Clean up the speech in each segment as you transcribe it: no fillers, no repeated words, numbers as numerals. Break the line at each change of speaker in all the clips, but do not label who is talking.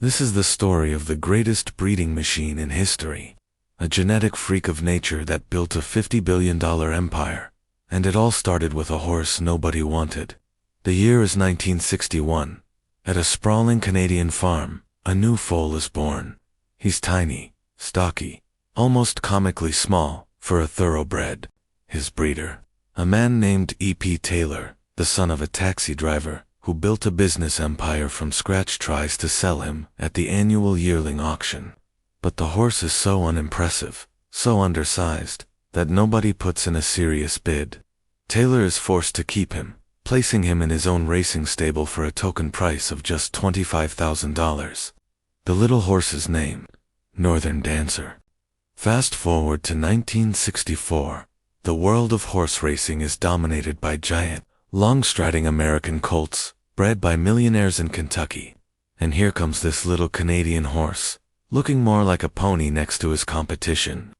This is the story of the greatest breeding machine in history, a genetic freak of nature that built a $50 billion empire, and it all started with a horse nobody wanted. The year is 1961. At a sprawling Canadian farm, a new foal is born. He's tiny, stocky, almost comically small for a thoroughbred. His breeder, a man named E.P. Taylor, the son of a taxi driver, who built a business empire from scratch, tries to sell him at the annual yearling auction. But the horse is so unimpressive, so undersized, that nobody puts in a serious bid. Taylor is forced to keep him, placing him in his own racing stable for a token price of just $25,000. The little horse's name, Northern Dancer. Fast forward to 1964. The world of horse racing is dominated by giant, long-striding American colts, bred by millionaires in Kentucky. And here comes this little Canadian horse, looking more like a pony next to his competition.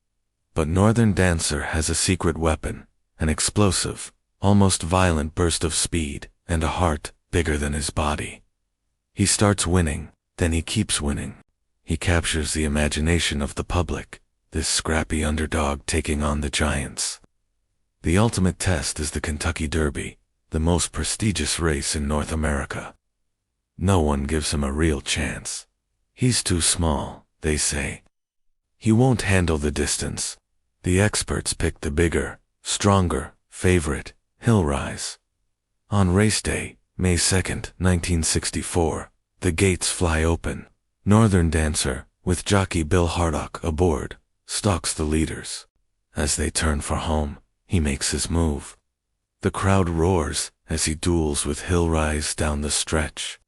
But Northern Dancer has a secret weapon, an explosive, almost violent burst of speed, and a heart bigger than his body. He starts winning, then he keeps winning. He captures the imagination of the public, this scrappy underdog taking on the giants. The ultimate test is the Kentucky Derby, the most prestigious race in North America. No one gives him a real chance. He's too small, they say. He won't handle the distance. The experts pick the bigger, stronger favorite, Hill Rise. On race day, May 2nd, 1964, the gates fly open. Northern Dancer, with jockey Bill Hardock aboard, stalks the leaders. As they turn for home, he makes his move. The crowd roars as he duels with Hill Rise down the stretch.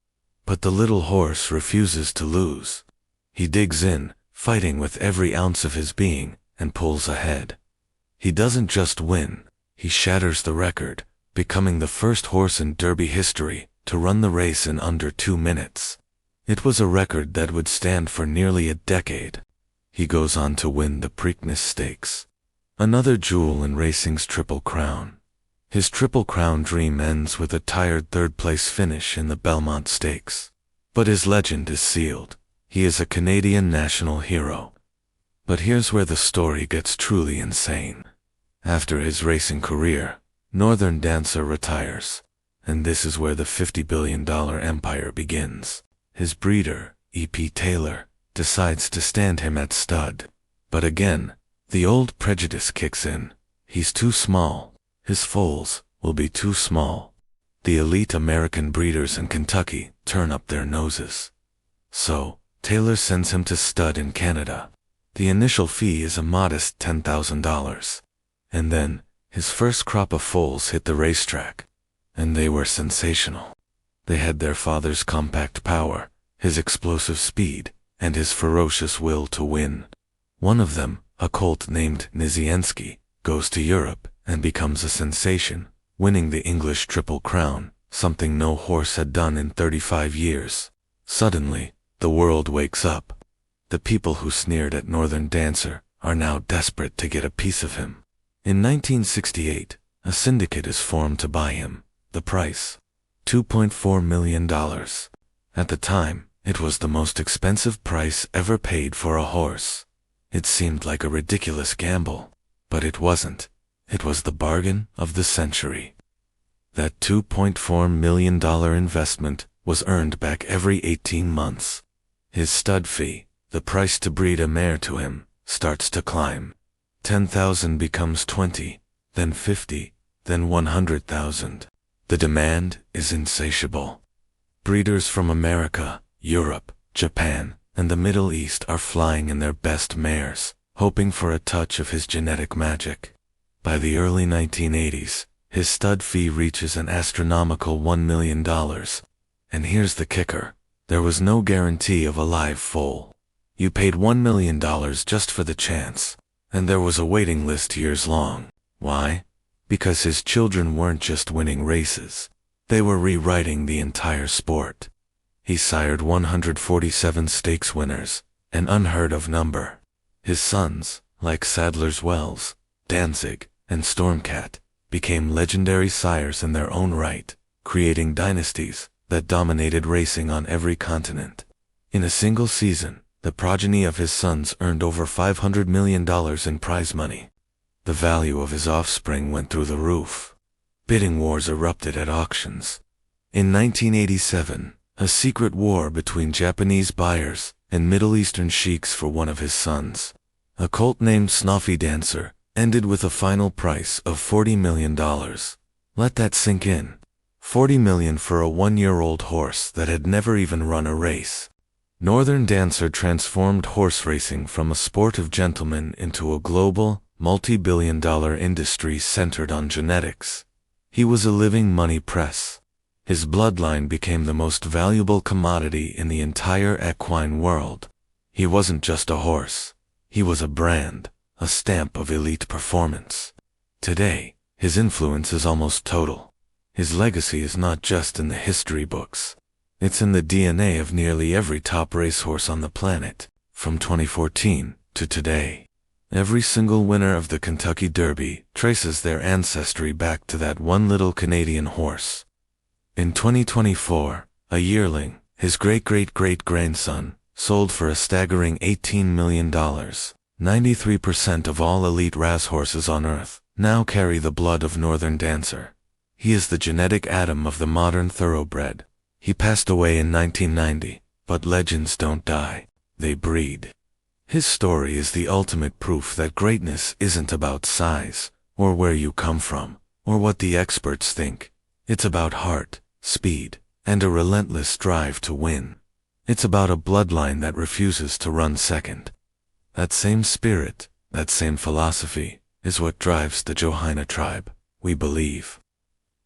But the little horse refuses to lose. He digs in, fighting with every ounce of his being, and pulls ahead. He doesn't just win, he shatters the record, becoming the first horse in Derby history to run the race in under 2 minutes. It was a record that would stand for nearly a decade. He goes on to win the Preakness Stakes, another jewel in racing's Triple Crown. His Triple Crown dream ends with a tired third-place finish in the Belmont Stakes. But his legend is sealed. He is a Canadian national hero. But here's where the story gets truly insane. After his racing career, Northern Dancer retires. And this is where the $50 billion empire begins. His breeder, E.P. Taylor, decides to stand him at stud. But again, the old prejudice kicks in. He's too small. His foals will be too small. The elite American breeders in Kentucky turn up their noses. So, Taylor sends him to stud in Canada. The initial fee is a modest $10,000. And then, his first crop of foals hit the racetrack. And they were sensational. They had their father's compact power, his explosive speed, and his ferocious will to win. One of them, a colt named Nijinsky, goes to Europe and becomes a sensation, winning the English Triple Crown, something no horse had done in 35 years. Suddenly, the world wakes up. The people who sneered at Northern Dancer are now desperate to get a piece of him. In 1968, a syndicate is formed to buy him. The price, $2.4 million. At the time, it was the most expensive price ever paid for a horse. It seemed like a ridiculous gamble, but it wasn't. It was the bargain of the century. That $2.4 million investment was earned back every 18 months. His stud fee, the price to breed a mare to him, starts to climb. $10,000 becomes $20,000, then $50,000, then $100,000. The demand is insatiable. Breeders from America, Europe, Japan, and the Middle East are flying in their best mares, hoping for a touch of his genetic magic. By the early 1980s, his stud fee reaches an astronomical $1 million. And here's the kicker. There was no guarantee of a live foal. You paid $1 million just for the chance. And there was a waiting list years long. Why? Because his children weren't just winning races. They were rewriting the entire sport. He sired 147 stakes winners, an unheard of number. His sons, like Sadler's Wells, Danzig, and Stormcat, became legendary sires in their own right, creating dynasties that dominated racing on every continent. In a single season, the progeny of his sons earned over $500 million in prize money. The value of his offspring went through the roof. Bidding wars erupted at auctions. In 1987, a secret war between Japanese buyers and Middle Eastern sheiks for one of his sons, a colt named Snuffy Dancer, ended with a final price of $40 million. Let that sink in. $40 million for a 1-year-old horse that had never even run a race. Northern Dancer transformed horse racing from a sport of gentlemen into a global, multi-billion-dollar industry centered on genetics. He was a living money press. His bloodline became the most valuable commodity in the entire equine world. He wasn't just a horse. He was a brand, a stamp of elite performance. Today, his influence is almost total. His legacy is not just in the history books. It's in the DNA of nearly every top racehorse on the planet, from 2014 to today. Every single winner of the Kentucky Derby traces their ancestry back to that one little Canadian horse. In 2024, a yearling, his great-great-great-grandson, sold for a staggering $18 million. 93% of all elite racehorses on Earth now carry the blood of Northern Dancer. He is the genetic atom of the modern thoroughbred. He passed away in 1990, but legends don't die, they breed. His story is the ultimate proof that greatness isn't about size, or where you come from, or what the experts think. It's about heart, speed, and a relentless drive to win. It's about a bloodline that refuses to run second. That same spirit, that same philosophy, is what drives the Johanna tribe, we believe.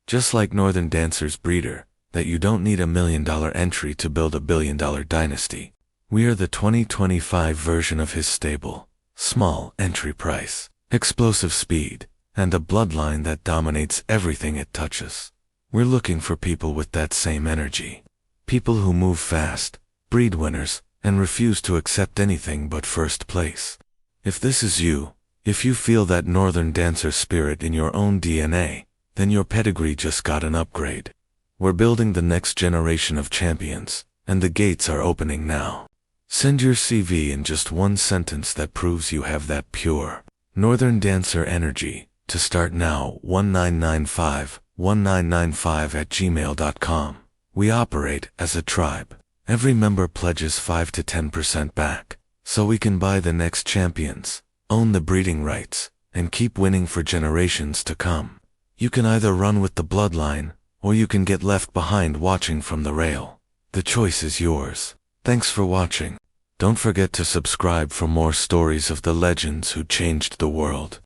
Just like Northern Dancer's breeder, that you don't need $1 million entry to build $1 billion dynasty. We are the 2025 version of his stable. Small entry price, explosive speed, and a bloodline that dominates everything it touches. We're looking for people with that same energy. People who move fast, breed winners, and refuse to accept anything but first place. If this is you, if you feel that Northern Dancer spirit in your own DNA, then your pedigree just got an upgrade. We're building the next generation of champions, and the gates are opening now. Send your CV in just one sentence that proves you have that pure Northern Dancer energy to start now 1995 @gmail.com. We operate as a tribe. Every member pledges 5 to 10% back, so we can buy the next champions, own the breeding rights, and keep winning for generations to come. You can either run with the bloodline, or you can get left behind watching from the rail. The choice is yours. Thanks for watching. Don't forget to subscribe for more stories of the legends who changed the world.